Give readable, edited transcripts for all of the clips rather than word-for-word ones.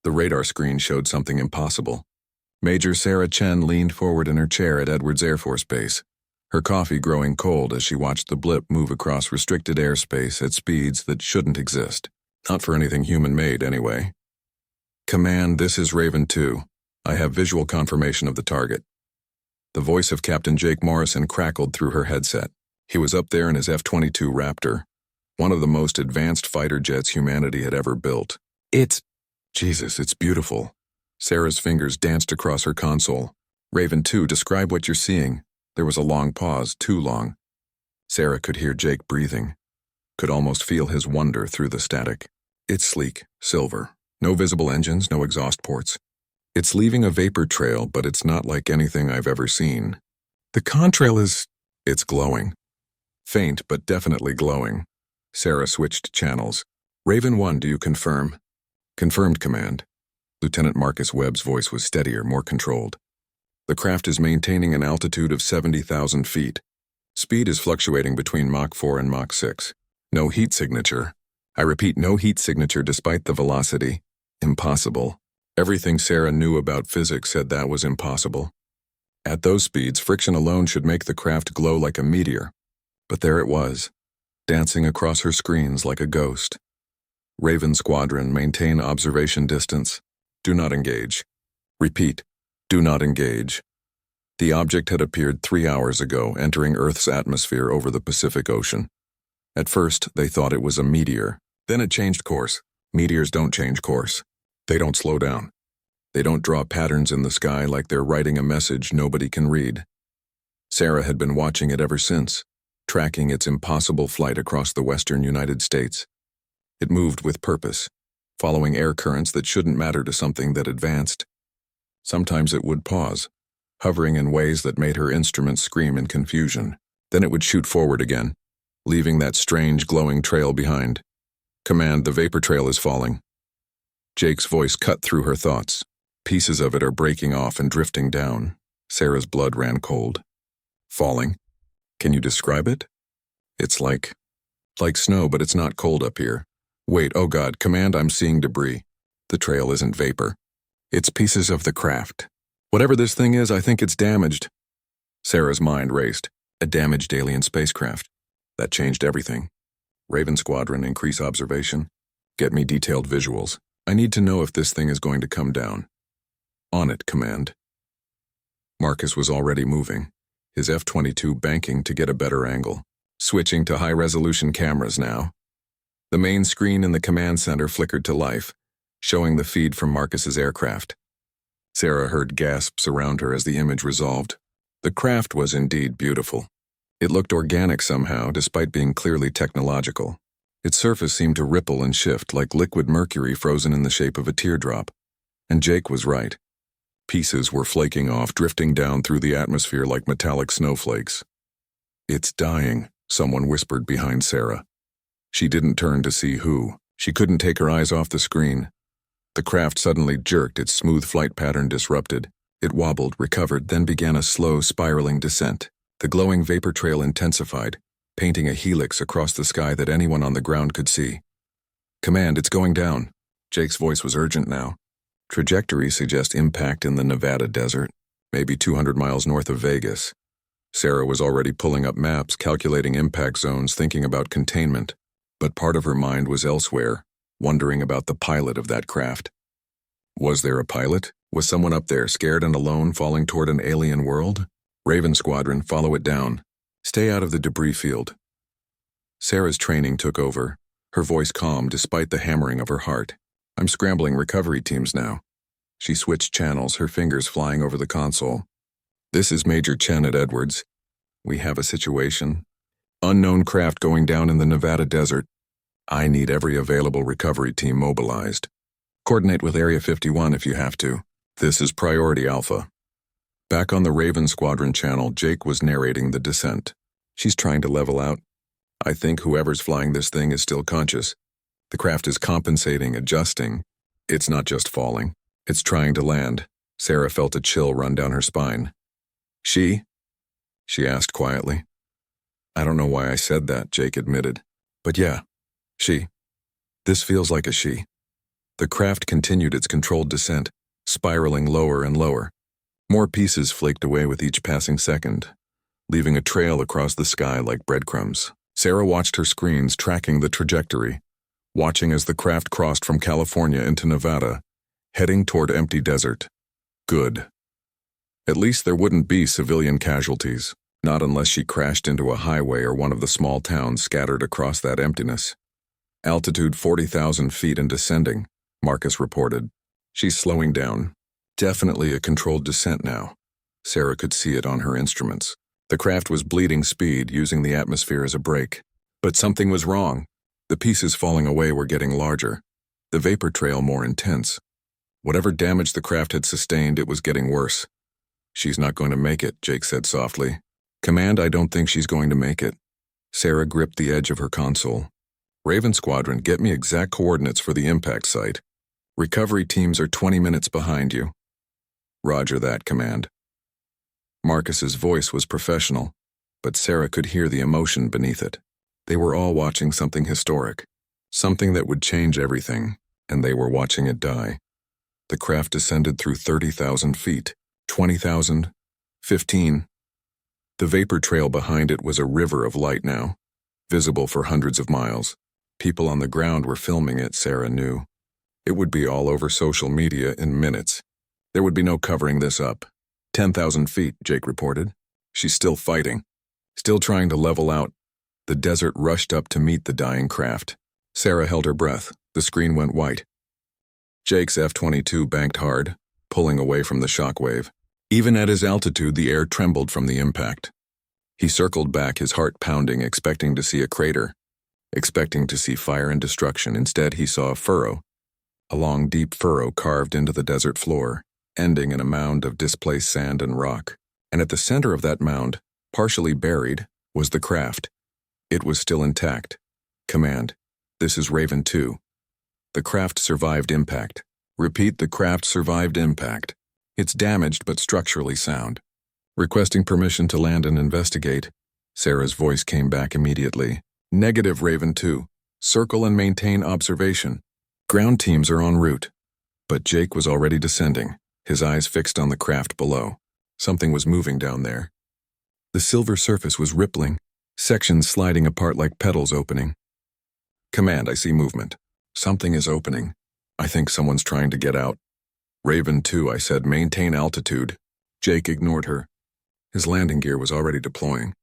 The radar screen showed something impossible. Major Sarah Chen leaned forward in her chair at Edwards Air Force Base, her coffee growing cold as she watched the blip move across restricted airspace at speeds that shouldn't exist. Not for anything human-made, anyway. "Command, this is Raven 2. I have visual confirmation of the target." The voice of Captain Jake Morrison crackled through her headset. He was up there in his F-22 Raptor, one of the most advanced fighter jets humanity had ever built. Jesus, it's beautiful." Sarah's fingers danced across her console. "Raven 2, describe what you're seeing." There was a long pause, too long. Sarah could hear Jake breathing, could almost feel his wonder through the static. "It's sleek, silver. No visible engines, no exhaust ports. It's leaving a vapor trail, but it's not like anything I've ever seen. The contrail is... It's glowing. Faint, but definitely glowing." Sarah switched channels. "Raven 1, do you confirm?" "Confirmed, Command." Lieutenant Marcus Webb's voice was steadier, more controlled. "The craft is maintaining an altitude of 70,000 feet. Speed is fluctuating between Mach 4 and Mach 6. No heat signature. I repeat, no heat signature despite the velocity. Impossible." Everything Sarah knew about physics said that was impossible. At those speeds, friction alone should make the craft glow like a meteor. But there it was, dancing across her screens like a ghost. "Raven Squadron, maintain observation distance. Do not engage. Repeat, do not engage." The object had appeared 3 hours ago, entering Earth's atmosphere over the Pacific Ocean. At first, they thought it was a meteor. Then it changed course. Meteors don't change course. They don't slow down. They don't draw patterns in the sky like they're writing a message nobody can read. Sarah had been watching it ever since, tracking its impossible flight across the western United States. It moved with purpose, following air currents that shouldn't matter to something that advanced. Sometimes it would pause, hovering in ways that made her instruments scream in confusion. Then it would shoot forward again, leaving that strange glowing trail behind. "Command, the vapor trail is falling." Jake's voice cut through her thoughts. "Pieces of it are breaking off and drifting down." Sarah's blood ran cold. "Falling? Can you describe it?" "It's like snow, but it's not cold up here." "Wait, oh God, Command, I'm seeing debris." "The trail isn't vapor. It's pieces of the craft. Whatever this thing is, I think it's damaged." Sarah's mind raced. A damaged alien spacecraft. That changed everything. "Raven Squadron, increase observation. Get me detailed visuals. I need to know if this thing is going to come down." "On it, Command." Marcus was already moving, his F-22 banking to get a better angle, switching to high-resolution cameras now. The main screen in the command center flickered to life, showing the feed from Marcus's aircraft. Sarah heard gasps around her as the image resolved. The craft was indeed beautiful. It looked organic somehow, despite being clearly technological. Its surface seemed to ripple and shift like liquid mercury frozen in the shape of a teardrop. And Jake was right. Pieces were flaking off, drifting down through the atmosphere like metallic snowflakes. "It's dying," someone whispered behind Sarah. She didn't turn to see who. She couldn't take her eyes off the screen. The craft suddenly jerked, its smooth flight pattern disrupted. It wobbled, recovered, then began a slow, spiraling descent. The glowing vapor trail intensified, painting a helix across the sky that anyone on the ground could see. "Command, it's going down." Jake's voice was urgent now. "Trajectory suggests impact in the Nevada desert, maybe 200 miles north of Vegas." Sarah was already pulling up maps, calculating impact zones, thinking about containment. But part of her mind was elsewhere, wondering about the pilot of that craft. Was there a pilot? Was someone up there, scared and alone, falling toward an alien world? "Raven Squadron, follow it down. Stay out of the debris field." Sarah's training took over, her voice calm despite the hammering of her heart. "I'm scrambling recovery teams now." She switched channels, her fingers flying over the console. "This is Major Chen at Edwards. We have a situation. Unknown craft going down in the Nevada desert. I need every available recovery team mobilized. Coordinate with Area 51 if you have to. This is Priority Alpha." Back on the Raven Squadron channel, Jake was narrating the descent. "She's trying to level out. I think whoever's flying this thing is still conscious. The craft is compensating, adjusting. It's not just falling. It's trying to land." Sarah felt a chill run down her spine. "She?" she asked quietly. "I don't know why I said that," Jake admitted. "But yeah, she. This feels like a she." The craft continued its controlled descent, spiraling lower and lower. More pieces flaked away with each passing second, leaving a trail across the sky like breadcrumbs. Sarah watched her screens tracking the trajectory, watching as the craft crossed from California into Nevada, heading toward empty desert. Good. At least there wouldn't be civilian casualties, not unless she crashed into a highway or one of the small towns scattered across that emptiness. Altitude 40,000 feet and descending, Marcus reported. She's slowing down. Definitely a controlled descent now. Sarah could see it on her instruments. The craft was bleeding speed, using the atmosphere as a brake. But something was wrong. The pieces falling away were getting larger, the vapor trail more intense. Whatever damage the craft had sustained, it was getting worse. She's not going to make it, Jake said softly. Command, I don't think she's going to make it. Sarah gripped the edge of her console. Raven Squadron, get me exact coordinates for the impact site. Recovery teams are 20 minutes behind you. Roger that, Command. Marcus's voice was professional, but Sarah could hear the emotion beneath it. They were all watching something historic, something that would change everything, and they were watching it die. The craft descended through 30,000 feet, 20,000, 15. The vapor trail behind it was a river of light now, visible for hundreds of miles. People on the ground were filming it, Sarah knew. It would be all over social media in minutes. There would be no covering this up. 10,000 feet, Jake reported. She's still fighting, still trying to level out. The desert rushed up to meet the dying craft. Sarah held her breath. The screen went white. Jake's F-22 banked hard, pulling away from the shockwave. Even at his altitude, the air trembled from the impact. He circled back, his heart pounding, expecting to see a crater, expecting to see fire and destruction. Instead, he saw a furrow, a long, deep furrow carved into the desert floor, ending in a mound of displaced sand and rock. And at the center of that mound, partially buried, was the craft. It was still intact. Command, this is Raven 2. The craft survived impact. Repeat, the craft survived impact. It's damaged but structurally sound. Requesting permission to land and investigate. Sarah's voice came back immediately. Negative, Raven 2. Circle and maintain observation. Ground teams are en route. But Jake was already descending, his eyes fixed on the craft below. Something was moving down there. The silver surface was rippling, sections sliding apart like petals opening. Command, I see movement. Something is opening. I think someone's trying to get out. Raven 2, I said, maintain altitude. Jake ignored her. His landing gear was already deploying.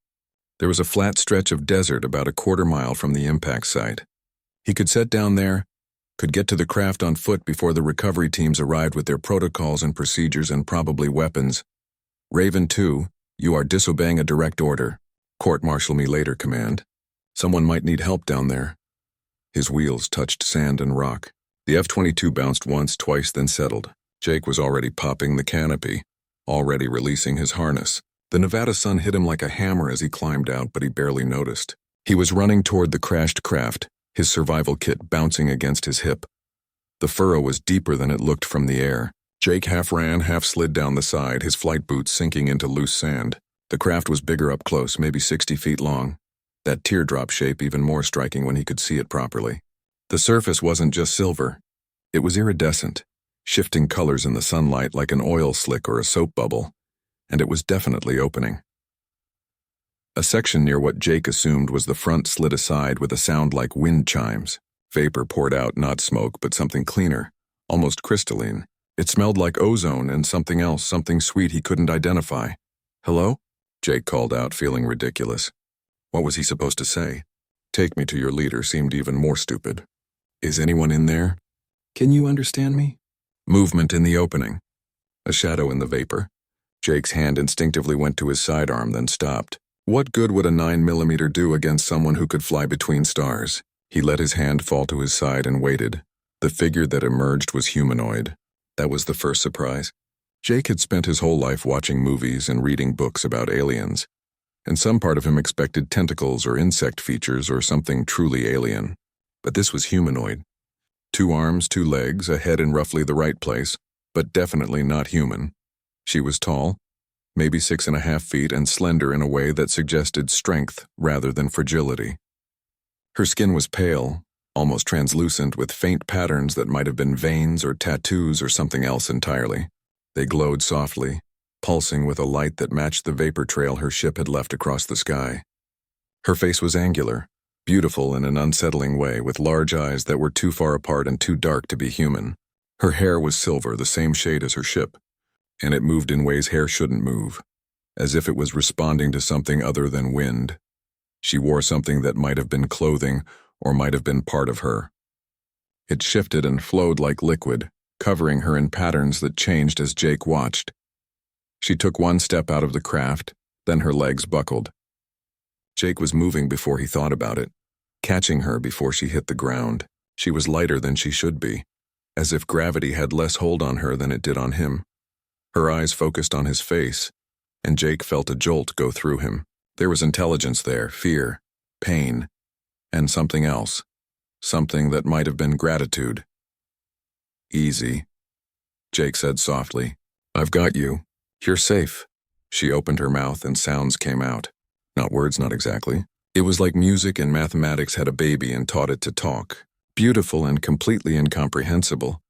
There was a flat stretch of desert about a quarter-mile from the impact site. He could set down there, could get to the craft on foot before the recovery teams arrived with their protocols and procedures and probably weapons. Raven 2, you are disobeying a direct order. Court-martial me later, Command. Someone might need help down there. His wheels touched sand and rock. The F-22 bounced once, twice, then settled. Jake was already popping the canopy, already releasing his harness. The Nevada sun hit him like a hammer as he climbed out, but he barely noticed. He was running toward the crashed craft, his survival kit bouncing against his hip. The furrow was deeper than it looked from the air. Jake half ran, half slid down the side, his flight boots sinking into loose sand. The craft was bigger up close, maybe 60 feet long. That teardrop shape even more striking when he could see it properly. The surface wasn't just silver. It was iridescent, shifting colors in the sunlight like an oil slick or a soap bubble, and it was definitely opening. A section near what Jake assumed was the front slid aside with a sound like wind chimes. Vapor poured out, not smoke, but something cleaner, almost crystalline. It smelled like ozone and something else, something sweet he couldn't identify. Hello? Jake called out, feeling ridiculous. What was he supposed to say? Take me to your leader seemed even more stupid. Is anyone in there? Can you understand me? Movement in the opening. A shadow in the vapor. Jake's hand instinctively went to his sidearm, then stopped. What good would a 9mm do against someone who could fly between stars? He let his hand fall to his side and waited. The figure that emerged was humanoid. That was the first surprise. Jake had spent his whole life watching movies and reading books about aliens, and some part of him expected tentacles or insect features or something truly alien. But this was humanoid. 2 arms, 2 legs, a head in roughly the right place, but definitely not human. She was tall, maybe 6.5 feet, and slender in a way that suggested strength rather than fragility. Her skin was pale, almost translucent with faint patterns that might have been veins or tattoos or something else entirely. They glowed softly, pulsing with a light that matched the vapor trail her ship had left across the sky. Her face was angular, beautiful in an unsettling way, with large eyes that were too far apart and too dark to be human. Her hair was silver, the same shade as her ship, and it moved in ways hair shouldn't move, as if it was responding to something other than wind. She wore something that might have been clothing or might have been part of her. It shifted and flowed like liquid, covering her in patterns that changed as Jake watched. She took one step out of the craft, then her legs buckled. Jake was moving before he thought about it, catching her before she hit the ground. She was lighter than she should be, as if gravity had less hold on her than it did on him. Her eyes focused on his face, and Jake felt a jolt go through him. There was intelligence there, fear, pain, and something else, something that might have been gratitude. "Easy," Jake said softly. "I've got you. You're safe." She opened her mouth and sounds came out. Not words, not exactly. It was like music and mathematics had a baby and taught it to talk. Beautiful and completely incomprehensible.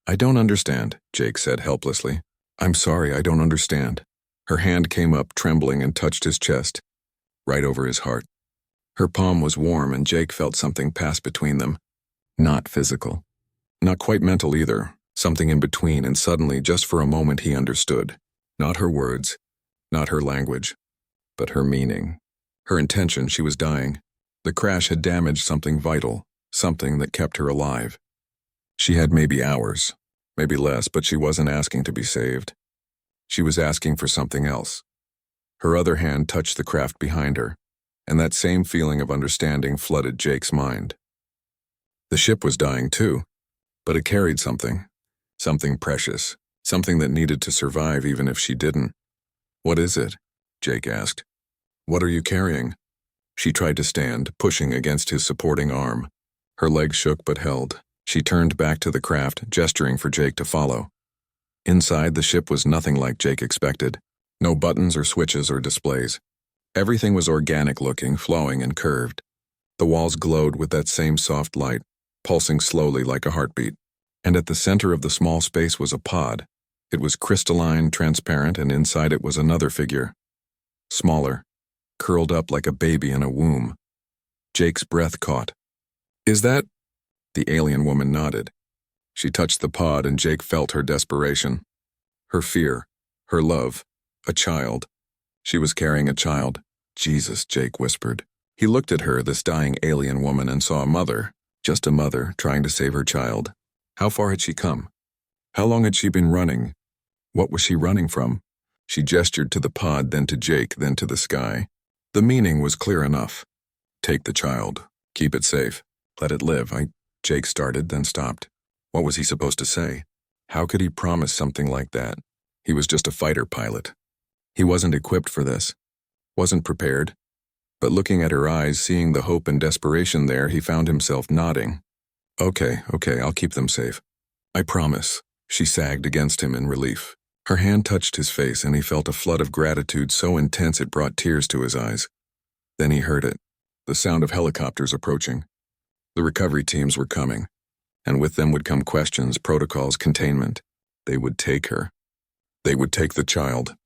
"I don't understand," Jake said helplessly. "I'm sorry, I don't understand." Her hand came up, trembling, and touched his chest, right over his heart. Her palm was warm, and Jake felt something pass between them. Not physical. Not quite mental either. Something in between, and suddenly, just for a moment, he understood. Not her words, not her language, but her meaning. Her intention. She was dying. The crash had damaged something vital, something that kept her alive. She had maybe hours, maybe less, but she wasn't asking to be saved. She was asking for something else. Her other hand touched the craft behind her, and that same feeling of understanding flooded Jake's mind. The ship was dying too, but it carried something precious, something that needed to survive even if she didn't. "What is it?" Jake asked. "What are you carrying?" She tried to stand, pushing against his supporting arm. Her legs shook but held. She turned back to the craft, gesturing for Jake to follow. Inside, the ship was nothing like Jake expected. No buttons or switches or displays. Everything was organic-looking, flowing and curved. The walls glowed with that same soft light, pulsing slowly like a heartbeat. And at the center of the small space was a pod. It was crystalline, transparent, and inside it was another figure. Smaller, curled up like a baby in a womb. Jake's breath caught. "Is that—" The alien woman nodded. She touched the pod, and Jake felt her desperation. Her fear, her love, a child. She was carrying a child. "Jesus," Jake whispered. He looked at her, this dying alien woman, and saw a mother, just a mother, trying to save her child. How far had she come? How long had she been running? What was she running from? She gestured to the pod, then to Jake, then to the sky. The meaning was clear enough. "Take the child. Keep it safe. Let it live." Jake started, then stopped. What was he supposed to say? How could he promise something like that? He was just a fighter pilot. He wasn't equipped for this. Wasn't prepared. But looking at her eyes, seeing the hope and desperation there, he found himself nodding. Okay, I'll keep them safe. I promise." She sagged against him in relief. Her hand touched his face, and he felt a flood of gratitude so intense it brought tears to his eyes. Then he heard it, the sound of helicopters approaching. The recovery teams were coming, and with them would come questions, protocols, containment. They would take her. They would take the child.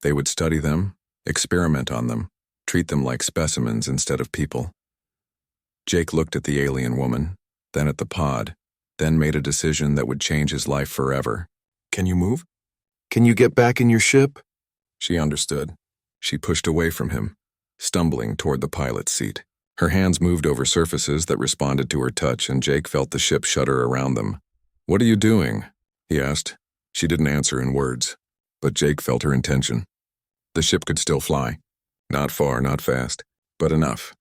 They would study them, experiment on them, treat them like specimens instead of people. Jake looked at the alien woman, then at the pod, then made a decision that would change his life forever. "Can you move? Can you get back in your ship?" She understood. She pushed away from him, stumbling toward the pilot's seat. Her hands moved over surfaces that responded to her touch, and Jake felt the ship shudder around them. "What are you doing?" he asked. She didn't answer in words, but Jake felt her intention. The ship could still fly. Not far, not fast, but enough.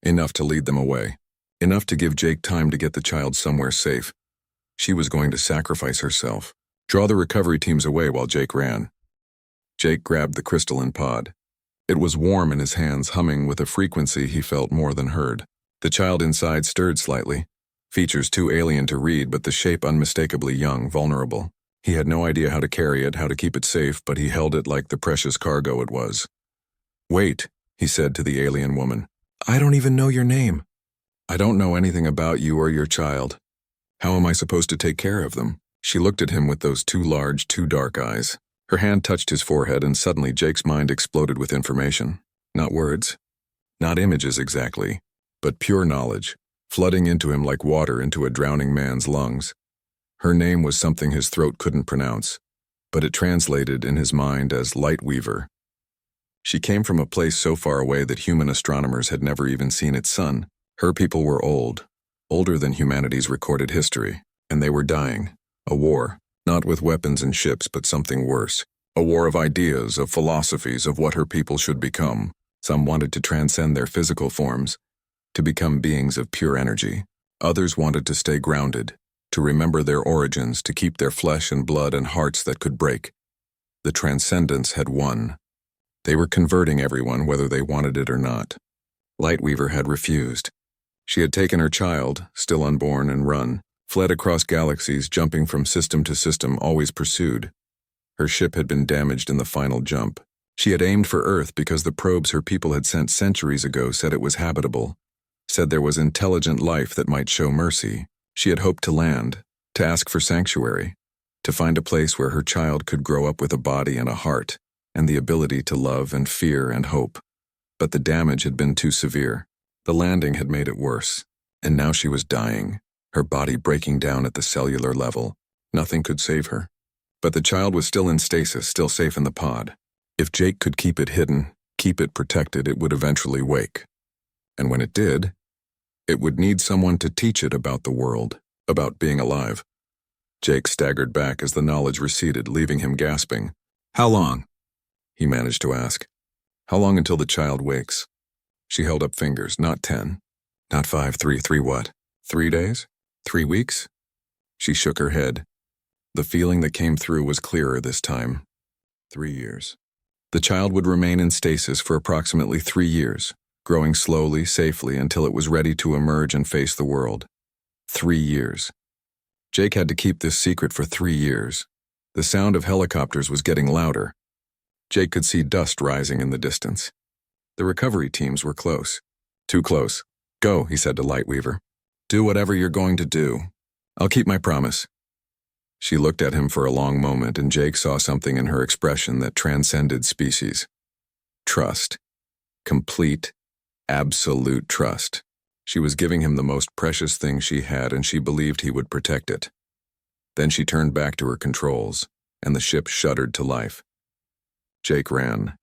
Enough to lead them away. Enough to give Jake time to get the child somewhere safe. She was going to sacrifice herself, draw the recovery teams away while Jake ran. Jake grabbed the crystalline pod. It was warm in his hands, humming with a frequency he felt more than heard. The child inside stirred slightly, features too alien to read, but the shape unmistakably young, vulnerable. He had no idea how to carry it, how to keep it safe, but he held it like the precious cargo it was. "Wait," he said to the alien woman. "I don't even know your name." I don't know anything about you or your child. How am I supposed to take care of them? She looked at him with those two large, too dark eyes. Her hand touched his forehead and suddenly Jake's mind exploded with information. Not words, not images exactly, but pure knowledge, flooding into him like water into a drowning man's lungs. Her name was something his throat couldn't pronounce, but it translated in his mind as Lightweaver. She came from a place so far away that human astronomers had never even seen its sun. Her people were old, older than humanity's recorded history, and they were dying. A war, not with weapons and ships, but something worse. A war of ideas, of philosophies, of what her people should become. Some wanted to transcend their physical forms, to become beings of pure energy. Others wanted to stay grounded, to remember their origins, to keep their flesh and blood and hearts that could break. The transcendence had won. They were converting everyone, whether they wanted it or not. Lightweaver had refused. She had taken her child, still unborn, and run, fled across galaxies, jumping from system to system, always pursued. Her ship had been damaged in the final jump. She had aimed for Earth because the probes her people had sent centuries ago said it was habitable, said there was intelligent life that might show mercy. She had hoped to land, to ask for sanctuary, to find a place where her child could grow up with a body and a heart, and the ability to love and fear and hope. But the damage had been too severe. The landing had made it worse, and now she was dying, her body breaking down at the cellular level. Nothing could save her. But the child was still in stasis, still safe in the pod. If Jake could keep it hidden, keep it protected, it would eventually wake. And when it did, it would need someone to teach it about the world, about being alive. Jake staggered back as the knowledge receded, leaving him gasping. How long? He managed to ask. How long until the child wakes? She held up fingers. Not 10. Not 5, 3 what? 3 days? 3 weeks? She shook her head. The feeling that came through was clearer this time. 3 years. The child would remain in stasis for approximately 3 years, growing slowly, safely, until it was ready to emerge and face the world. 3 years. Jake had to keep this secret for 3 years. The sound of helicopters was getting louder. Jake could see dust rising in the distance. The recovery teams were close. Too close. Go, he said to Lightweaver. Do whatever you're going to do. I'll keep my promise. She looked at him for a long moment, and Jake saw something in her expression that transcended species. Trust. Complete, absolute trust. She was giving him the most precious thing she had, and she believed he would protect it. Then she turned back to her controls, and the ship shuddered to life. Jake ran.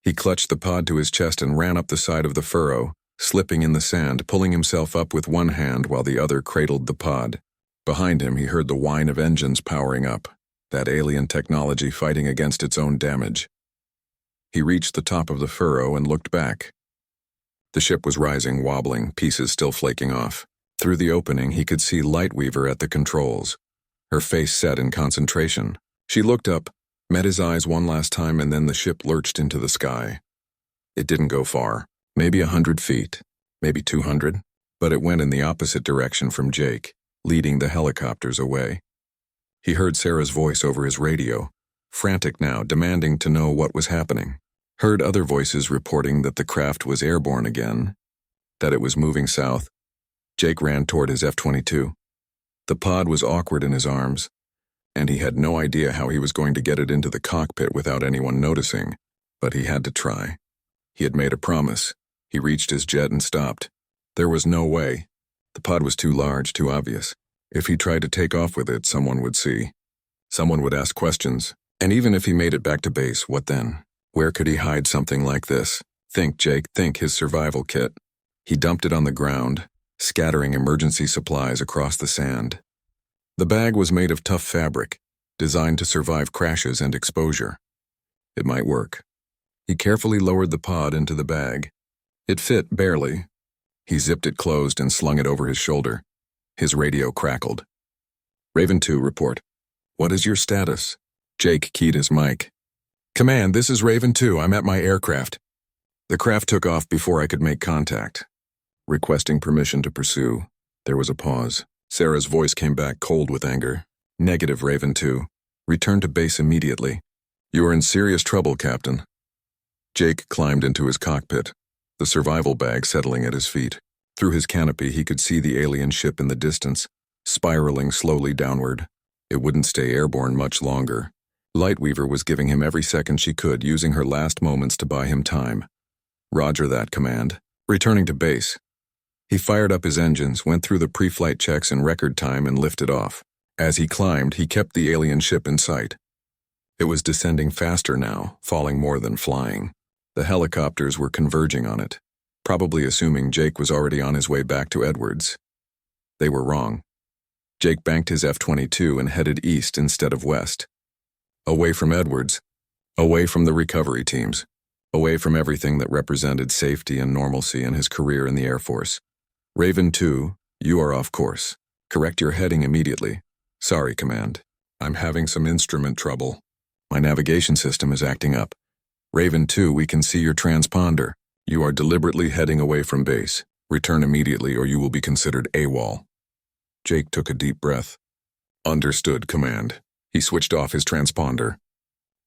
He clutched the pod to his chest and ran up the side of the furrow, slipping in the sand, pulling himself up with one hand while the other cradled the pod. Behind him, he heard the whine of engines powering up, that alien technology fighting against its own damage. He reached the top of the furrow and looked back. The ship was rising, wobbling, pieces still flaking off. Through the opening, he could see Lightweaver at the controls, her face set in concentration. She looked up, met his eyes one last time, and then the ship lurched into the sky. It didn't go far, maybe 100 feet, maybe 200, but it went in the opposite direction from Jake, leading the helicopters away. He heard Sarah's voice over his radio, frantic now, demanding to know what was happening. Heard other voices reporting that the craft was airborne again, that it was moving south. Jake ran toward his F-22. The pod was awkward in his arms, and he had no idea how he was going to get it into the cockpit without anyone noticing, but he had to try. He had made a promise. He reached his jet and stopped. There was no way. The pod was too large, too obvious. If he tried to take off with it, someone would see. Someone would ask questions. And even if he made it back to base, what then? Where could he hide something like this? Think, Jake, think, his survival kit. He dumped it on the ground, scattering emergency supplies across the sand. The bag was made of tough fabric, designed to survive crashes and exposure. It might work. He carefully lowered the pod into the bag. It fit barely. He zipped it closed and slung it over his shoulder. His radio crackled. Raven 2, report. What is your status? Jake keyed his mic. Command, this is Raven 2. I'm at my aircraft. The craft took off before I could make contact. Requesting permission to pursue. There was a pause. Sarah's voice came back cold with anger. Negative, Raven 2. Return to base immediately. You are in serious trouble, Captain. Jake climbed into his cockpit, the survival bag settling at his feet. Through his canopy, he could see the alien ship in the distance, spiraling slowly downward. It wouldn't stay airborne much longer. Lightweaver was giving him every second she could, using her last moments to buy him time. Roger that, Command. Returning to base. He fired up his engines, went through the pre-flight checks in record time, and lifted off. As he climbed, he kept the alien ship in sight. It was descending faster now, falling more than flying. The helicopters were converging on it, probably assuming Jake was already on his way back to Edwards. They were wrong. Jake banked his F-22 and headed east instead of west. Away from Edwards, away from the recovery teams, away from everything that represented safety and normalcy in his career in the Air Force. Raven 2, you are off course. Correct your heading immediately. Sorry, Command. I'm having some instrument trouble. My navigation system is acting up. Raven 2, we can see your transponder. You are deliberately heading away from base. Return immediately or you will be considered AWOL. Jake took a deep breath. Understood, Command. He switched off his transponder.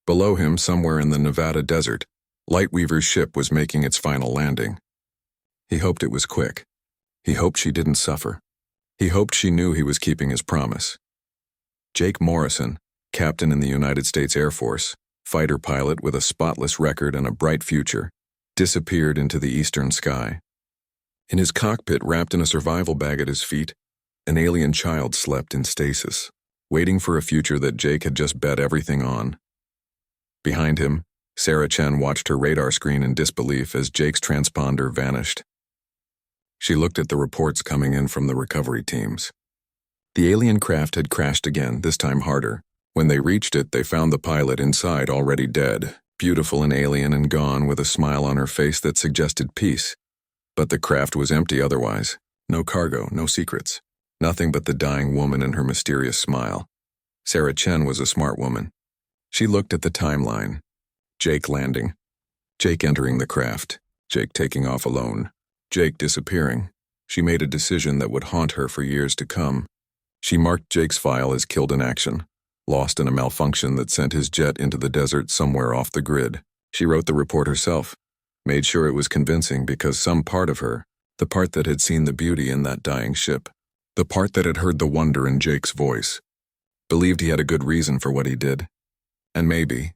Below him, somewhere in the Nevada desert, Lightweaver's ship was making its final landing. He hoped it was quick. He hoped she didn't suffer. He hoped she knew he was keeping his promise. Jake Morrison, captain in the United States Air Force, fighter pilot with a spotless record and a bright future, disappeared into the eastern sky. In his cockpit, wrapped in a survival bag at his feet, an alien child slept in stasis, waiting for a future that Jake had just bet everything on. Behind him, Sarah Chen watched her radar screen in disbelief as Jake's transponder vanished. She looked at the reports coming in from the recovery teams. The alien craft had crashed again, this time harder. When they reached it, they found the pilot inside already dead, beautiful and alien and gone with a smile on her face that suggested peace. But the craft was empty otherwise. No cargo, no secrets. Nothing but the dying woman and her mysterious smile. Sarah Chen was a smart woman. She looked at the timeline. Jake landing. Jake entering the craft. Jake taking off alone. Jake disappearing. She made a decision that would haunt her for years to come. She marked Jake's file as killed in action, lost in a malfunction that sent his jet into the desert somewhere off the grid. She wrote the report herself, made sure it was convincing because some part of her, the part that had seen the beauty in that dying ship, the part that had heard the wonder in Jake's voice, believed he had a good reason for what he did. And maybe,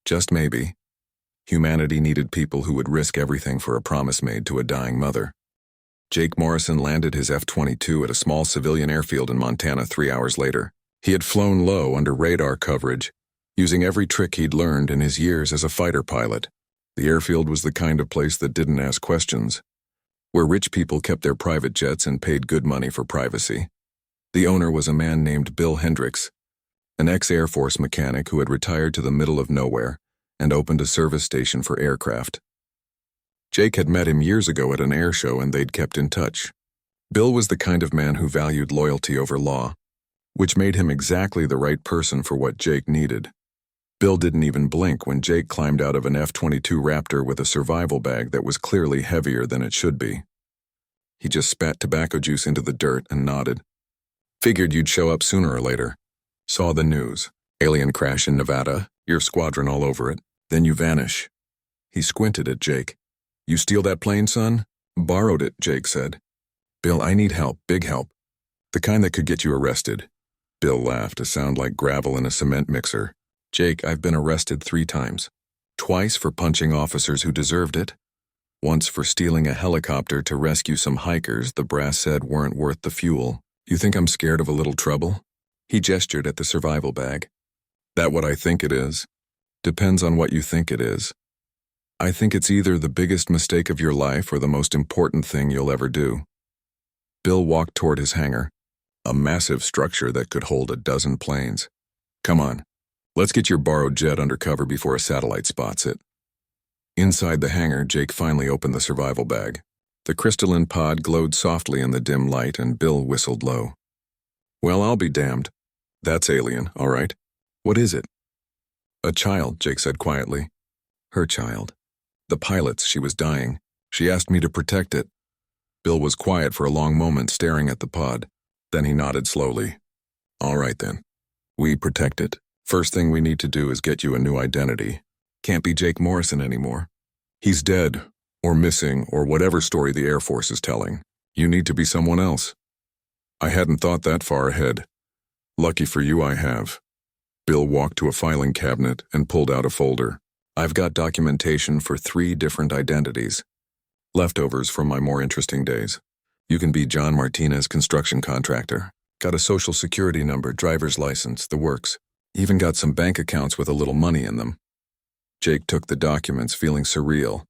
just maybe, humanity needed people who would risk everything for a promise made to a dying mother. Jake Morrison landed his F-22 at a small civilian airfield in Montana 3 hours later. He had flown low under radar coverage, using every trick he'd learned in his years as a fighter pilot. The airfield was the kind of place that didn't ask questions, where rich people kept their private jets and paid good money for privacy. The owner was a man named Bill Hendricks, an ex-Air Force mechanic who had retired to the middle of nowhere and opened a service station for aircraft. Jake had met him years ago at an air show and they'd kept in touch. Bill was the kind of man who valued loyalty over law, which made him exactly the right person for what Jake needed. Bill didn't even blink when Jake climbed out of an F-22 Raptor with a survival bag that was clearly heavier than it should be. He just spat tobacco juice into the dirt and nodded. Figured you'd show up sooner or later. Saw the news. Alien crash in Nevada, your squadron all over it. Then you vanish. He squinted at Jake. You steal that plane, son? Borrowed it, Jake said. Bill, I need help, big help. The kind that could get you arrested. Bill laughed, a sound like gravel in a cement mixer. Jake, I've been arrested 3 times. Twice for punching officers who deserved it. Once for stealing a helicopter to rescue some hikers the brass said weren't worth the fuel. You think I'm scared of a little trouble? He gestured at the survival bag. That what I think it is? Depends on what you think it is. I think it's either the biggest mistake of your life or the most important thing you'll ever do. Bill walked toward his hangar, a massive structure that could hold a dozen planes. Come on, let's get your borrowed jet under cover before a satellite spots it. Inside the hangar, Jake finally opened the survival bag. The crystalline pod glowed softly in the dim light and Bill whistled low. Well, I'll be damned. That's alien, all right. What is it? A child, Jake said quietly. Her child. The pilot's, she was dying. She asked me to protect it. Bill was quiet for a long moment, staring at the pod. Then he nodded slowly. All right then. We protect it. First thing we need to do is get you a new identity. Can't be Jake Morrison anymore. He's dead, or missing, or whatever story the Air Force is telling. You need to be someone else. I hadn't thought that far ahead. Lucky for you, I have. Bill walked to a filing cabinet and pulled out a folder. I've got documentation for 3 different identities. Leftovers from my more interesting days. You can be John Martinez, construction contractor. Got a social security number, driver's license, the works. Even got some bank accounts with a little money in them. Jake took the documents, feeling surreal.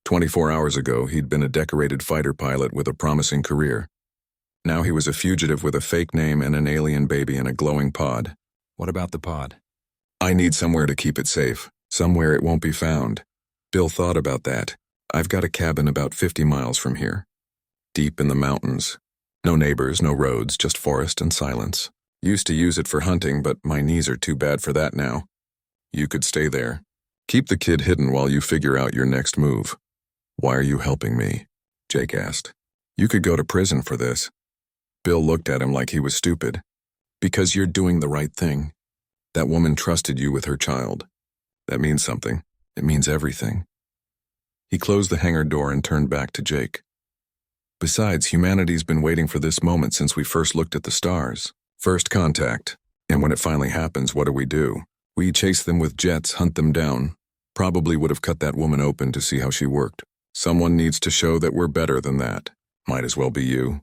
24 hours ago, he'd been a decorated fighter pilot with a promising career. Now he was a fugitive with a fake name and an alien baby in a glowing pod. What about the pod? I need somewhere to keep it safe, somewhere it won't be found. Bill thought about that. I've got a cabin about 50 miles from here. Deep in the mountains. No neighbors, no roads, just forest and silence. Used to use it for hunting, but my knees are too bad for that now. You could stay there. Keep the kid hidden while you figure out your next move. Why are you helping me? Jake asked. You could go to prison for this. Bill looked at him like he was stupid. Because you're doing the right thing. That woman trusted you with her child. That means something. It means everything. He closed the hangar door and turned back to Jake. Besides, humanity's been waiting for this moment since we first looked at the stars. First contact. And when it finally happens, what do? We chase them with jets, hunt them down. Probably would have cut that woman open to see how she worked. Someone needs to show that we're better than that. Might as well be you.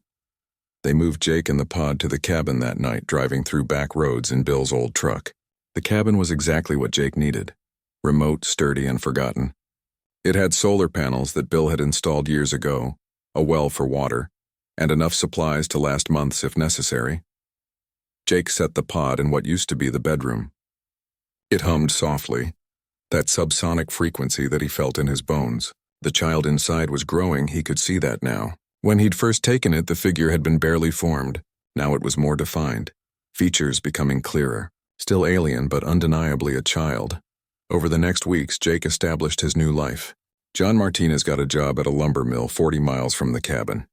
They moved Jake and the pod to the cabin that night, driving through back roads in Bill's old truck. The cabin was exactly what Jake needed. Remote, sturdy, and forgotten. It had solar panels that Bill had installed years ago, a well for water, and enough supplies to last months if necessary. Jake set the pod in what used to be the bedroom. It hummed softly, that subsonic frequency that he felt in his bones. The child inside was growing, he could see that now. When he'd first taken it, the figure had been barely formed. Now it was more defined, features becoming clearer. Still alien, but undeniably a child. Over the next weeks, Jake established his new life. John Martinez got a job at a lumber mill 40 miles from the cabin.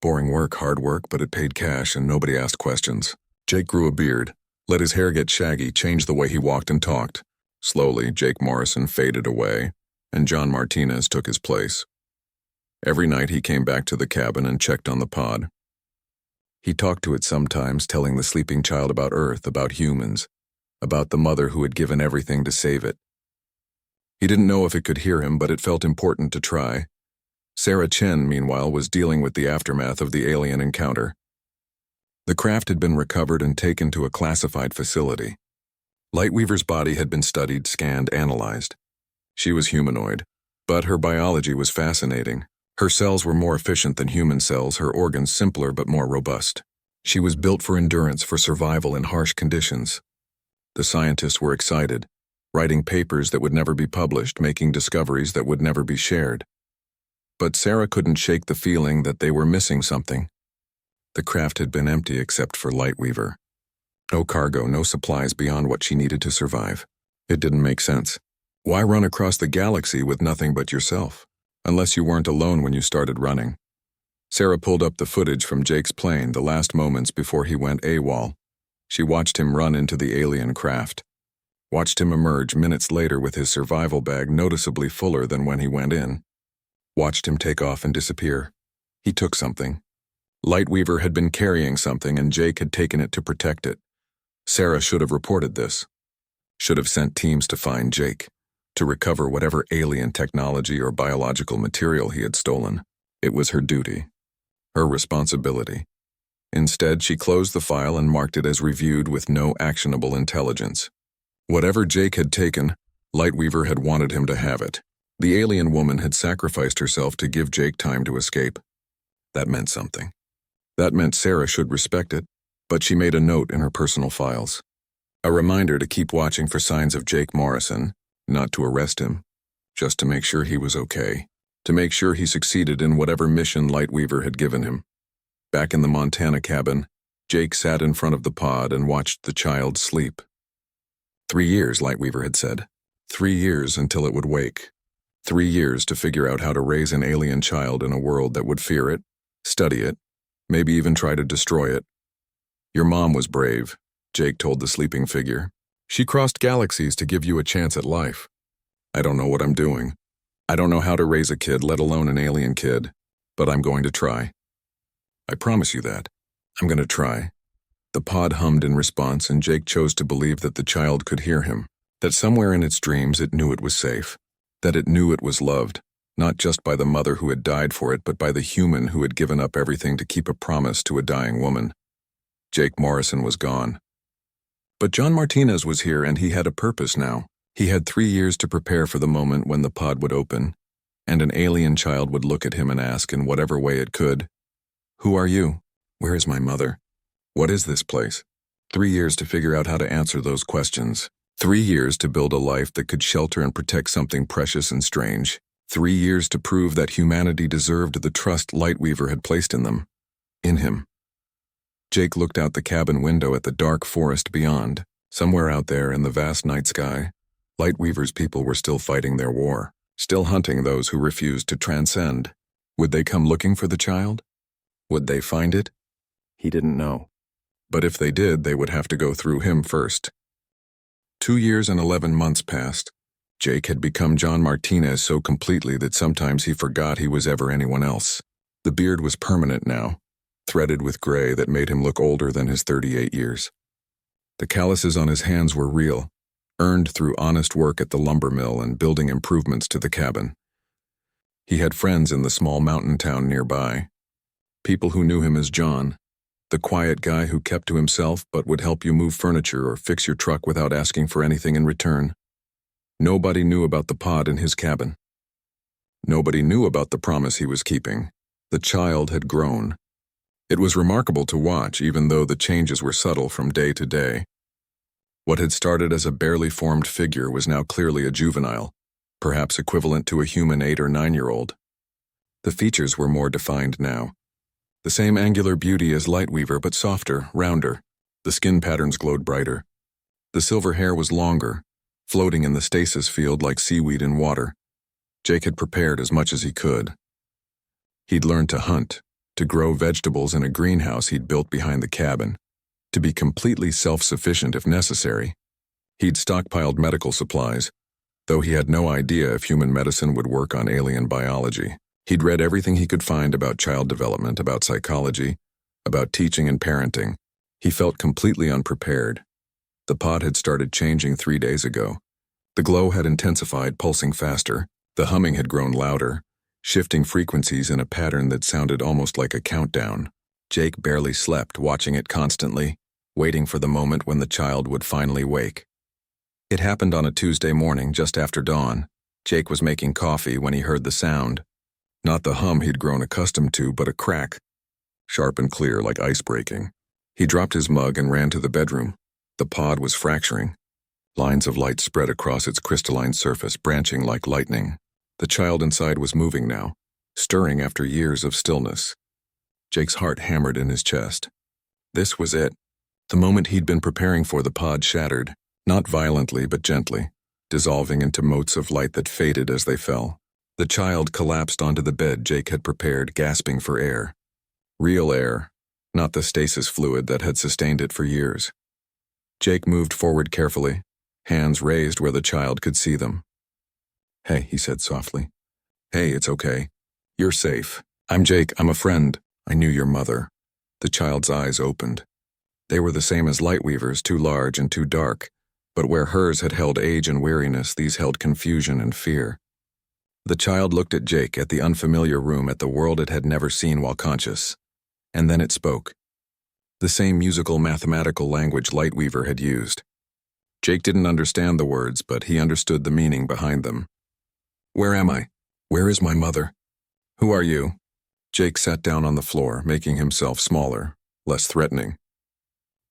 Boring work, hard work, but it paid cash and nobody asked questions. Jake grew a beard, let his hair get shaggy, changed the way he walked and talked. Slowly, Jake Morrison faded away, and John Martinez took his place. Every night he came back to the cabin and checked on the pod. He talked to it sometimes, telling the sleeping child about Earth, about humans, about the mother who had given everything to save it. He didn't know if it could hear him, but it felt important to try. Sarah Chen, meanwhile, was dealing with the aftermath of the alien encounter. The craft had been recovered and taken to a classified facility. Lightweaver's body had been studied, scanned, analyzed. She was humanoid, but her biology was fascinating. Her cells were more efficient than human cells, her organs simpler but more robust. She was built for endurance, for survival in harsh conditions. The scientists were excited, writing papers that would never be published, making discoveries that would never be shared. But Sarah couldn't shake the feeling that they were missing something. The craft had been empty except for Lightweaver. No cargo, no supplies beyond what she needed to survive. It didn't make sense. Why run across the galaxy with nothing but yourself? Unless you weren't alone when you started running. Sarah pulled up the footage from Jake's plane, the last moments before he went AWOL. She watched him run into the alien craft. Watched him emerge minutes later with his survival bag noticeably fuller than when he went in. Watched him take off and disappear. He took something. Lightweaver had been carrying something and Jake had taken it to protect it. Sarah should have reported this. Should have sent teams to find Jake, to recover whatever alien technology or biological material he had stolen. It was her duty. Her responsibility. Instead, she closed the file and marked it as reviewed with no actionable intelligence. Whatever Jake had taken, Lightweaver had wanted him to have it. The alien woman had sacrificed herself to give Jake time to escape. That meant something. That meant Sarah should respect it, but she made a note in her personal files. A reminder to keep watching for signs of Jake Morrison, not to arrest him, just to make sure he was okay, to make sure he succeeded in whatever mission Lightweaver had given him. Back in the Montana cabin, Jake sat in front of the pod and watched the child sleep. 3 years, Lightweaver had said. 3 years until it would wake. 3 years to figure out how to raise an alien child in a world that would fear it, study it, maybe even try to destroy it. Your mom was brave, Jake told the sleeping figure. She crossed galaxies to give you a chance at life. I don't know what I'm doing. I don't know how to raise a kid, let alone an alien kid, but I'm going to try. I promise you that. I'm gonna try." The pod hummed in response, and Jake chose to believe that the child could hear him, that somewhere in its dreams it knew it was safe, that it knew it was loved, not just by the mother who had died for it, but by the human who had given up everything to keep a promise to a dying woman. Jake Morrison was gone. But John Martinez was here, and he had a purpose now. He had 3 years to prepare for the moment when the pod would open, and an alien child would look at him and ask in whatever way it could, "Who are you? Where is my mother? What is this place?" 3 years to figure out how to answer those questions. 3 years to build a life that could shelter and protect something precious and strange. 3 years to prove that humanity deserved the trust Lightweaver had placed in them. In him. Jake looked out the cabin window at the dark forest beyond. Somewhere out there in the vast night sky, Lightweaver's people were still fighting their war, still hunting those who refused to transcend. Would they come looking for the child? Would they find it? He didn't know. But if they did, they would have to go through him first. 2 years and 11 months passed. Jake had become John Martinez so completely that sometimes he forgot he was ever anyone else. The beard was permanent now, threaded with gray that made him look older than his 38 years. The calluses on his hands were real, earned through honest work at the lumber mill and building improvements to the cabin. He had friends in the small mountain town nearby, people who knew him as John, the quiet guy who kept to himself but would help you move furniture or fix your truck without asking for anything in return. Nobody knew about the pod in his cabin. Nobody knew about the promise he was keeping. The child had grown. It was remarkable to watch, even though the changes were subtle from day to day. What had started as a barely formed figure was now clearly a juvenile, perhaps equivalent to a human 8 or 9-year-old. The features were more defined now. The same angular beauty as Lightweaver, but softer, rounder. The skin patterns glowed brighter. The silver hair was longer, floating in the stasis field like seaweed in water. Jake had prepared as much as he could. He'd learned to hunt, to grow vegetables in a greenhouse he'd built behind the cabin, to be completely self-sufficient if necessary. He'd stockpiled medical supplies, though he had no idea if human medicine would work on alien biology. He'd read everything he could find about child development, about psychology, about teaching and parenting. He felt completely unprepared. The pod had started changing 3 days ago. The glow had intensified, pulsing faster. The humming had grown louder, shifting frequencies in a pattern that sounded almost like a countdown. Jake barely slept, watching it constantly, waiting for the moment when the child would finally wake. It happened on a Tuesday morning just after dawn. Jake was making coffee when he heard the sound. Not the hum he'd grown accustomed to, but a crack, sharp and clear like ice breaking. He dropped his mug and ran to the bedroom. The pod was fracturing. Lines of light spread across its crystalline surface, branching like lightning. The child inside was moving now, stirring after years of stillness. Jake's heart hammered in his chest. This was it. The moment he'd been preparing for. The pod shattered, not violently but gently, dissolving into motes of light that faded as they fell. The child collapsed onto the bed Jake had prepared, gasping for air. Real air, not the stasis fluid that had sustained it for years. Jake moved forward carefully, hands raised where the child could see them. "Hey," he said softly. "Hey, it's okay. You're safe. I'm Jake. I'm a friend. I knew your mother." The child's eyes opened. They were the same as Lightweaver's, too large and too dark, but where hers had held age and weariness, these held confusion and fear. The child looked at Jake, at the unfamiliar room, at the world it had never seen while conscious. And then it spoke. The same musical, mathematical language Lightweaver had used. Jake didn't understand the words, but he understood the meaning behind them. "Where am I? Where is my mother? Who are you?" Jake sat down on the floor, making himself smaller, less threatening.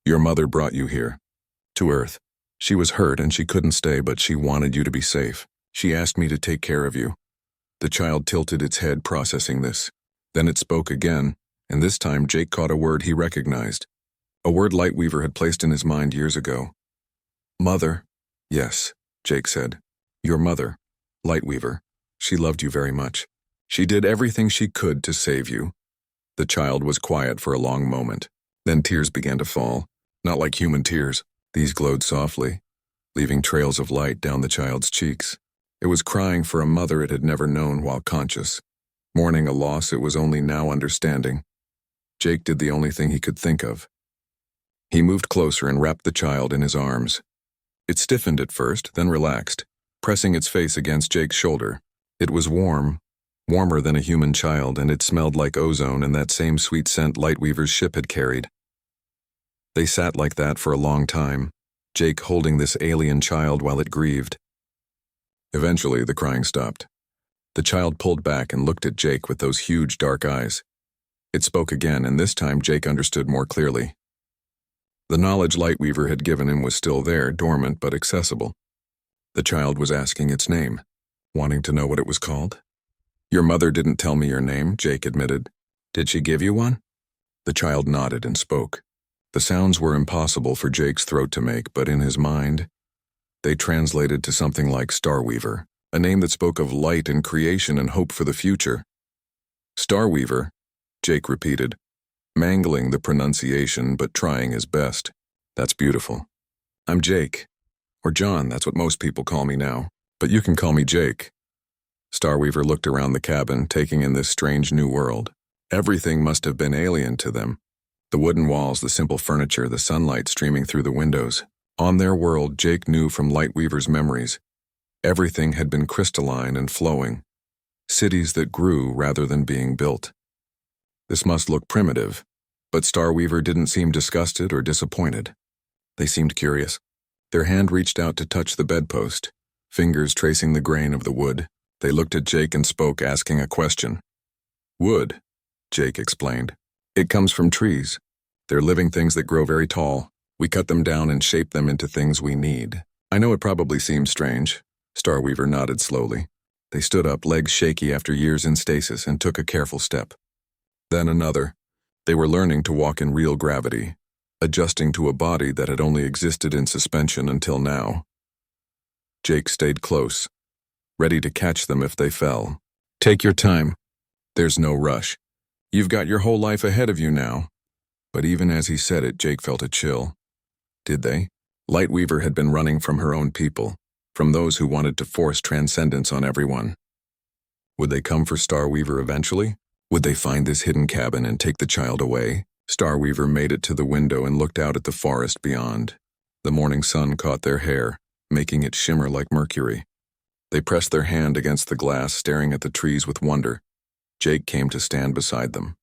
"Your mother brought you here, to Earth. She was hurt and she couldn't stay, but she wanted you to be safe. She asked me to take care of you." The child tilted its head, processing this. Then it spoke again, and this time Jake caught a word he recognized. A word Lightweaver had placed in his mind years ago. "Mother." "Yes," Jake said. "Your mother, Lightweaver. She loved you very much. She did everything she could to save you." The child was quiet for a long moment. Then tears began to fall, not like human tears. These glowed softly, leaving trails of light down the child's cheeks. It was crying for a mother it had never known while conscious, mourning a loss it was only now understanding. Jake did the only thing he could think of. He moved closer and wrapped the child in his arms. It stiffened at first, then relaxed, pressing its face against Jake's shoulder. It was warm, warmer than a human child, and it smelled like ozone and that same sweet scent Lightweaver's ship had carried. They sat like that for a long time, Jake holding this alien child while it grieved. Eventually, the crying stopped. The child pulled back and looked at Jake with those huge dark eyes. It spoke again, and this time Jake understood more clearly. The knowledge Lightweaver had given him was still there, dormant but accessible. The child was asking its name, wanting to know what it was called. "Your mother didn't tell me your name," Jake admitted. "Did she give you one?" The child nodded and spoke. The sounds were impossible for Jake's throat to make, but in his mind, they translated to something like Starweaver, a name that spoke of light and creation and hope for the future. "Starweaver," Jake repeated, mangling the pronunciation but trying his best. "That's beautiful. I'm Jake. Or John, that's what most people call me now. But you can call me Jake." Starweaver looked around the cabin, taking in this strange new world. Everything must have been alien to them. The wooden walls, the simple furniture, the sunlight streaming through the windows. On their world, Jake knew from Lightweaver's memories. Everything had been crystalline and flowing. Cities that grew rather than being built. This must look primitive, but Starweaver didn't seem disgusted or disappointed. They seemed curious. Their hand reached out to touch the bedpost, fingers tracing the grain of the wood. They looked at Jake and spoke, asking a question. "Wood," Jake explained. "It comes from trees. They're living things that grow very tall. We cut them down and shape them into things we need." "I know it probably seems strange." Starweaver nodded slowly. They stood up, legs shaky after years in stasis, and took a careful step. Then another. They were learning to walk in real gravity, adjusting to a body that had only existed in suspension until now. Jake stayed close, ready to catch them if they fell. "Take your time. There's no rush. You've got your whole life ahead of you now." But even as he said it, Jake felt a chill. Did they? Lightweaver had been running from her own people, from those who wanted to force transcendence on everyone. Would they come for Starweaver eventually? Would they find this hidden cabin and take the child away? Starweaver made it to the window and looked out at the forest beyond. The morning sun caught their hair, making it shimmer like mercury. They pressed their hand against the glass, staring at the trees with wonder. Jake came to stand beside them.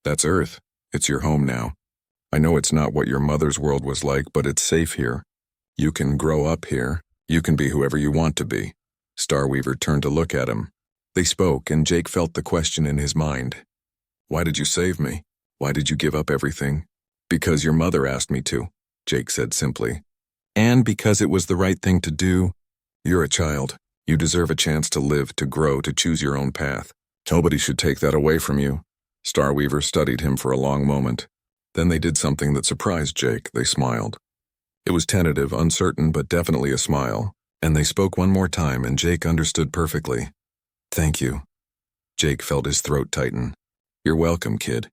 "That's Earth. It's your home now. I know it's not what your mother's world was like, but it's safe here. You can grow up here. You can be whoever you want to be." Starweaver turned to look at him. They spoke, and Jake felt the question in his mind. "Why did you save me? Why did you give up everything?" "Because your mother asked me to," Jake said simply. "And because it was the right thing to do. You're a child. You deserve a chance to live, to grow, to choose your own path. Nobody should take that away from you." Starweaver studied him for a long moment. Then they did something that surprised Jake. They smiled. It was tentative, uncertain, but definitely a smile. And they spoke one more time, and Jake understood perfectly. "Thank you." Jake felt his throat tighten. "You're welcome, kid.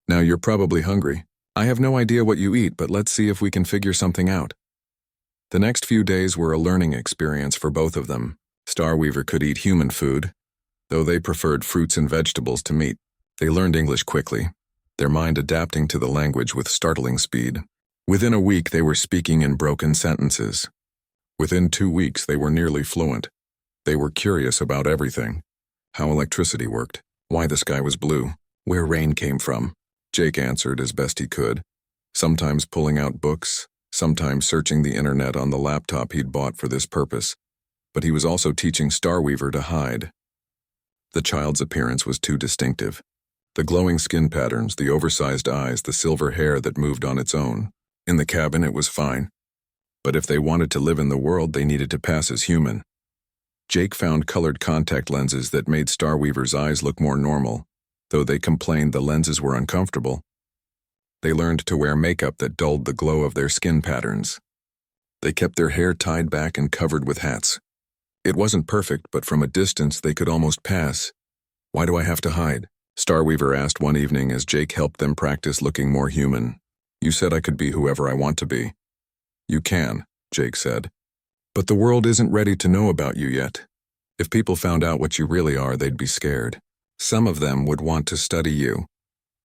Now you're probably hungry. I have no idea what you eat, but let's see if we can figure something out." The next few days were a learning experience for both of them. Starweaver could eat human food, though they preferred fruits and vegetables to meat. They learned English quickly, their mind adapting to the language with startling speed. Within a week, they were speaking in broken sentences. Within 2 weeks, they were nearly fluent. They were curious about everything. How electricity worked, why the sky was blue, where rain came from. Jake answered as best he could, sometimes pulling out books, sometimes searching the internet on the laptop he'd bought for this purpose. But he was also teaching Starweaver to hide. The child's appearance was too distinctive. The glowing skin patterns, the oversized eyes, the silver hair that moved on its own. In the cabin, it was fine. But if they wanted to live in the world, they needed to pass as human. Jake found colored contact lenses that made Starweaver's eyes look more normal, though they complained the lenses were uncomfortable. They learned to wear makeup that dulled the glow of their skin patterns. They kept their hair tied back and covered with hats. It wasn't perfect, but from a distance they could almost pass. "Why do I have to hide?" Starweaver asked one evening as Jake helped them practice looking more human. "You said I could be whoever I want to be." "You can," Jake said. "But the world isn't ready to know about you yet. If people found out what you really are, they'd be scared. Some of them would want to study you.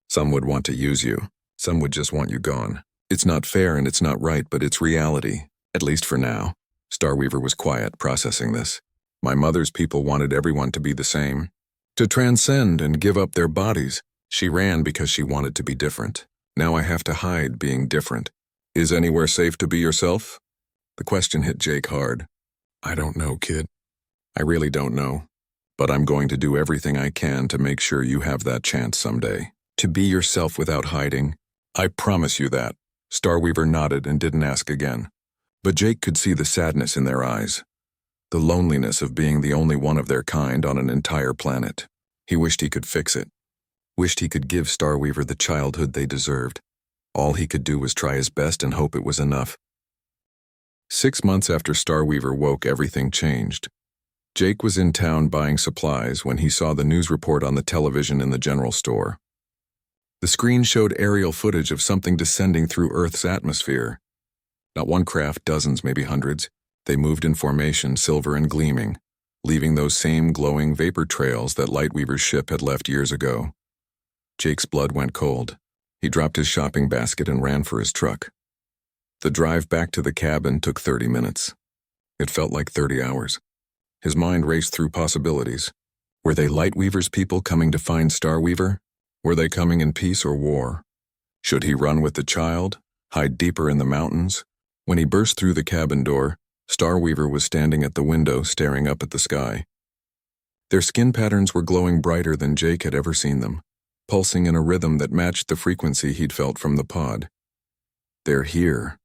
Some would want to use you. Some would just want you gone. It's not fair and it's not right, but it's reality. At least for now. Starweaver was quiet, processing this. My mother's people wanted everyone to be the same. To transcend and give up their bodies. She ran because she wanted to be different. Now I have to hide being different. Is anywhere safe to be yourself? The question hit Jake hard. I don't know, kid. I really don't know. But I'm going to do everything I can to make sure you have that chance someday. To be yourself without hiding. I promise you that. Starweaver nodded and didn't ask again. But Jake could see the sadness in their eyes. The loneliness of being the only one of their kind on an entire planet. He wished he could fix it. Wished he could give Starweaver the childhood they deserved. All he could do was try his best and hope it was enough. 6 months after Starweaver woke, everything changed. Jake was in town buying supplies when he saw the news report on the television in the general store. The screen showed aerial footage of something descending through Earth's atmosphere. Not one craft, dozens, maybe hundreds. They moved in formation, silver and gleaming, leaving those same glowing vapor trails that Lightweaver's ship had left years ago. Jake's blood went cold. He dropped his shopping basket and ran for his truck. The drive back to the cabin took 30 minutes. It felt like 30 hours. His mind raced through possibilities. Were they Lightweaver's people coming to find Starweaver? Were they coming in peace or war? Should he run with the child, hide deeper in the mountains? When he burst through the cabin door, Starweaver was standing at the window staring up at the sky. Their skin patterns were glowing brighter than Jake had ever seen them, pulsing in a rhythm that matched the frequency he'd felt from the pod. They're here,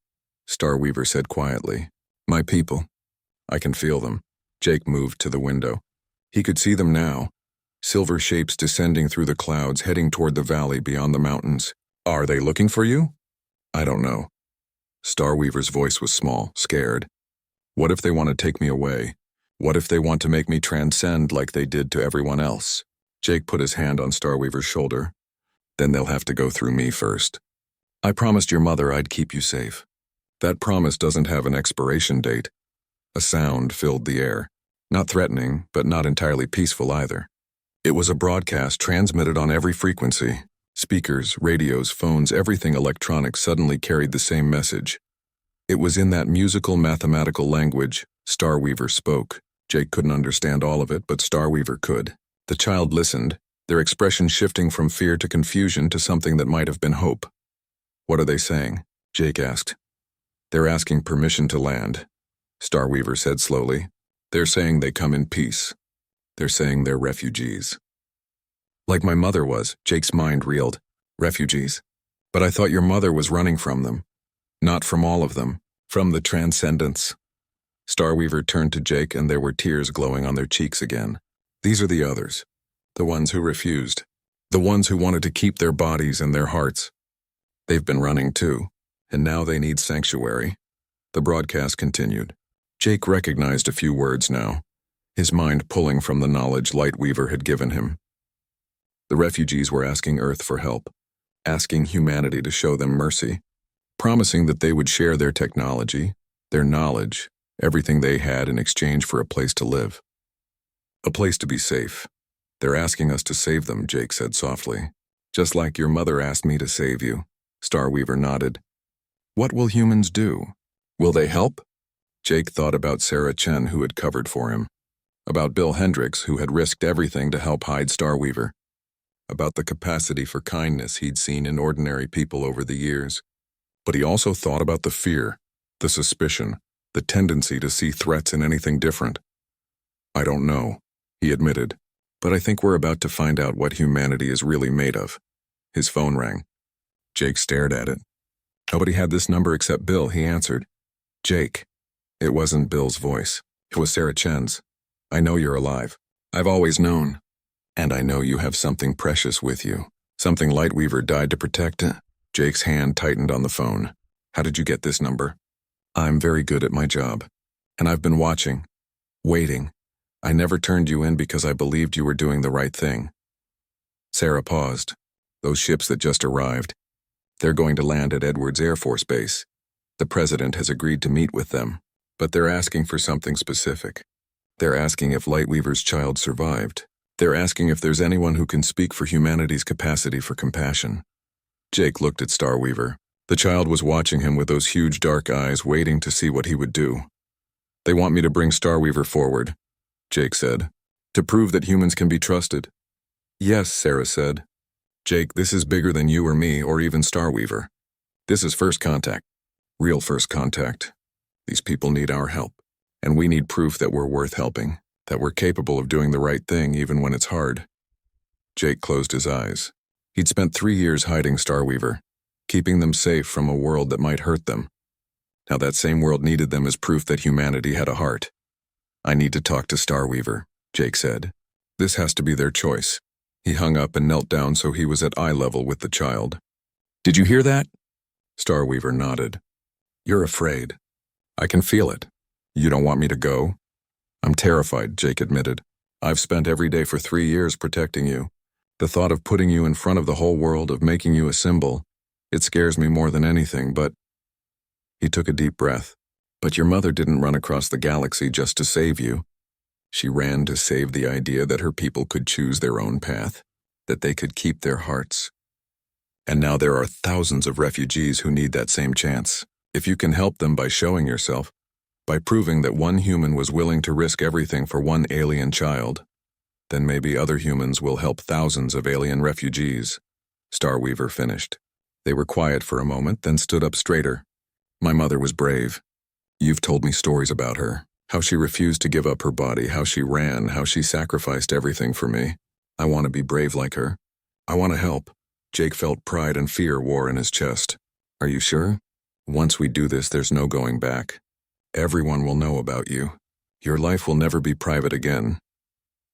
Starweaver said quietly. My people. I can feel them. Jake moved to the window. He could see them now, silver shapes descending through the clouds heading toward the valley beyond the mountains. Are they looking for you? I don't know. Starweaver's voice was small, scared. What if they want to take me away? What if they want to make me transcend like they did to everyone else? Jake put his hand on Starweaver's shoulder. Then they'll have to go through me first. I promised your mother I'd keep you safe. That promise doesn't have an expiration date. A sound filled the air. Not threatening, but not entirely peaceful either. It was a broadcast transmitted on every frequency. Speakers, radios, phones, everything electronic suddenly carried the same message. It was in that musical, mathematical language. Starweaver spoke. Jake couldn't understand all of it, but Starweaver could. The child listened, their expression shifting from fear to confusion to something that might have been hope. What are they saying? Jake asked. They're asking permission to land, Starweaver said slowly. They're saying they come in peace. They're saying they're refugees. Like my mother was, Jake's mind reeled. Refugees? But I thought your mother was running from them. Not from all of them. From the transcendence. Starweaver turned to Jake and there were tears glowing on their cheeks again. These are the others. The ones who refused. The ones who wanted to keep their bodies and their hearts. They've been running too, and now they need sanctuary. The broadcast continued. Jake recognized a few words now, his mind pulling from the knowledge Lightweaver had given him. The refugees were asking Earth for help, asking humanity to show them mercy, promising that they would share their technology, their knowledge, everything they had in exchange for a place to live. A place to be safe. They're asking us to save them, Jake said softly. Just like your mother asked me to save you. Starweaver nodded. What will humans do? Will they help? Jake thought about Sarah Chen, who had covered for him. About Bill Hendricks, who had risked everything to help hide Starweaver. About the capacity for kindness he'd seen in ordinary people over the years. But he also thought about the fear, the suspicion, the tendency to see threats in anything different. I don't know, he admitted, but I think we're about to find out what humanity is really made of. His phone rang. Jake stared at it. Nobody had this number except Bill, he answered. Jake. It wasn't Bill's voice. It was Sarah Chen's. I know you're alive. I've always known. And I know you have something precious with you. Something Lightweaver died to protect. Jake's hand tightened on the phone. How did you get this number? I'm very good at my job. And I've been watching. Waiting. I never turned you in because I believed you were doing the right thing. Sarah paused. Those ships that just arrived. They're going to land at Edwards Air Force Base. The president has agreed to meet with them, but they're asking for something specific. They're asking if Lightweaver's child survived. They're asking if there's anyone who can speak for humanity's capacity for compassion. Jake looked at Starweaver. The child was watching him with those huge dark eyes, waiting to see what he would do. They want me to bring Starweaver forward, Jake said, to prove that humans can be trusted. Yes, Sarah said. Jake, this is bigger than you or me or even Starweaver. This is first contact. Real first contact. These people need our help. And we need proof that we're worth helping, that we're capable of doing the right thing even when it's hard. Jake closed his eyes. He'd spent 3 years hiding Starweaver, keeping them safe from a world that might hurt them. Now that same world needed them as proof that humanity had a heart. I need to talk to Starweaver, Jake said. This has to be their choice. He hung up and knelt down so he was at eye level with the child. Did you hear that? Starweaver nodded. You're afraid. I can feel it. You don't want me to go? I'm terrified, Jake admitted. I've spent every day for 3 years protecting you. The thought of putting you in front of the whole world, of making you a symbol, it scares me more than anything, but... He took a deep breath. But your mother didn't run across the galaxy just to save you. She ran to save the idea that her people could choose their own path, that they could keep their hearts. And now there are thousands of refugees who need that same chance. If you can help them by showing yourself, by proving that one human was willing to risk everything for one alien child, then maybe other humans will help thousands of alien refugees. Starweaver finished. They were quiet for a moment, then stood up straighter. My mother was brave. You've told me stories about her, how she refused to give up her body, how she ran, how she sacrificed everything for me. I want to be brave like her. I want to help. Jake felt pride and fear war in his chest. Are you sure? Once we do this, there's no going back. Everyone will know about you. Your life will never be private again.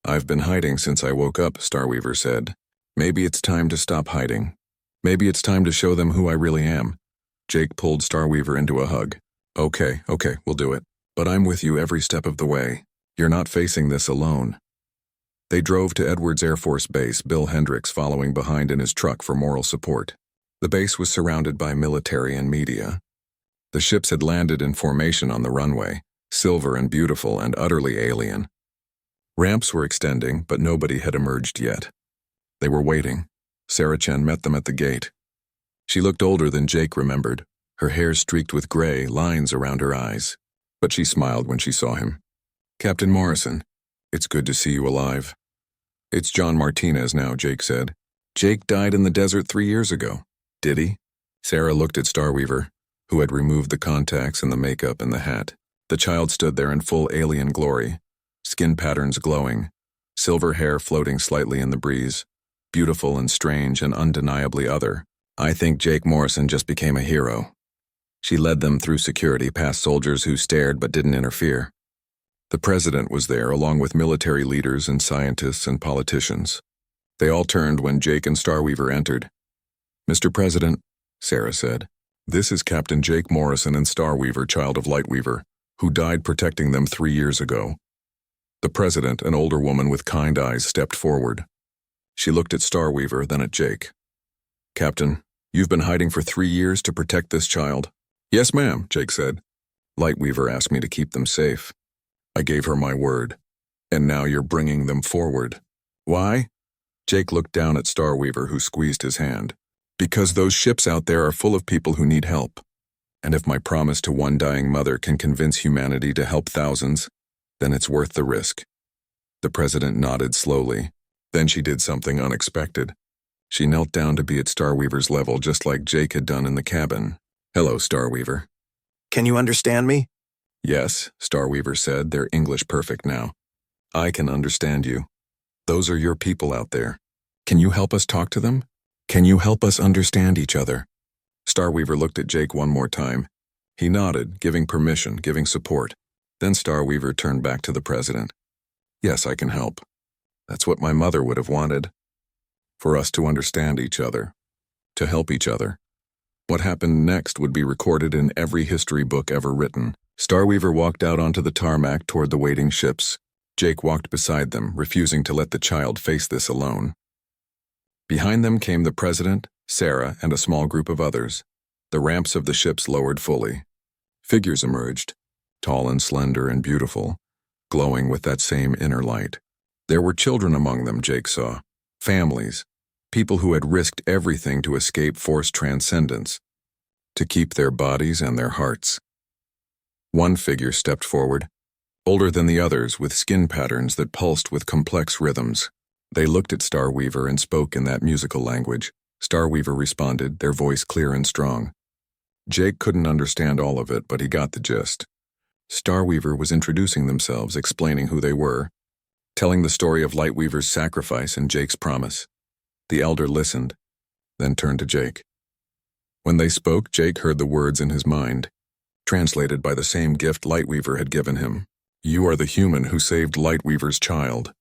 I've been hiding since I woke up, Starweaver said. Maybe it's time to stop hiding. Maybe it's time to show them who I really am. Jake pulled Starweaver into a hug. Okay, we'll do it. But I'm with you every step of the way. You're not facing this alone. They drove to Edwards Air Force Base, Bill Hendricks following behind in his truck for moral support. The base was surrounded by military and media. The ships had landed in formation on the runway, silver and beautiful and utterly alien. Ramps were extending, but nobody had emerged yet. They were waiting. Sarah Chen met them at the gate. She looked older than Jake remembered, her hair streaked with gray, lines around her eyes. But she smiled when she saw him. Captain Morrison, it's good to see you alive. It's John Martinez now, Jake said. Jake died in the desert 3 years ago. Did he? Sarah looked at Starweaver, who had removed the contacts and the makeup and the hat. The child stood there in full alien glory, skin patterns glowing, silver hair floating slightly in the breeze, beautiful and strange and undeniably other. I think Jake Morrison just became a hero. She led them through security past soldiers who stared but didn't interfere. The president was there along with military leaders and scientists and politicians. They all turned when Jake and Starweaver entered. Mr. President, Sarah said, this is Captain Jake Morrison and Starweaver, child of Lightweaver, who died protecting them 3 years ago. The president, an older woman with kind eyes, stepped forward. She looked at Starweaver, then at Jake. Captain, you've been hiding for 3 years to protect this child. Yes, ma'am, Jake said. Lightweaver asked me to keep them safe. I gave her my word. And now you're bringing them forward. Why? Jake looked down at Starweaver, who squeezed his hand. Because those ships out there are full of people who need help. And if my promise to one dying mother can convince humanity to help thousands, then it's worth the risk. The president nodded slowly. Then she did something unexpected. She knelt down to be at Starweaver's level, just like Jake had done in the cabin. Hello, Starweaver. Can you understand me? Yes, Starweaver said, their English perfect now. I can understand you. Those are your people out there. Can you help us talk to them? Can you help us understand each other? Starweaver looked at Jake one more time. He nodded, giving permission, giving support. Then Starweaver turned back to the president. Yes, I can help. That's what my mother would have wanted. For us to understand each other. To help each other. What happened next would be recorded in every history book ever written. Starweaver walked out onto the tarmac toward the waiting ships. Jake walked beside them, refusing to let the child face this alone. Behind them came the president, Sarah, and a small group of others. The ramps of the ships lowered fully. Figures emerged, tall and slender and beautiful, glowing with that same inner light. There were children among them, Jake saw. Families. People who had risked everything to escape forced transcendence, to keep their bodies and their hearts. One figure stepped forward, older than the others, with skin patterns that pulsed with complex rhythms. They looked at Starweaver and spoke in that musical language. Starweaver responded, their voice clear and strong. Jake couldn't understand all of it, but he got the gist. Starweaver was introducing themselves, explaining who they were, telling the story of Lightweaver's sacrifice and Jake's promise. The elder listened, then turned to Jake. When they spoke, Jake heard the words in his mind, translated by the same gift Lightweaver had given him. You are the human who saved Lightweaver's child.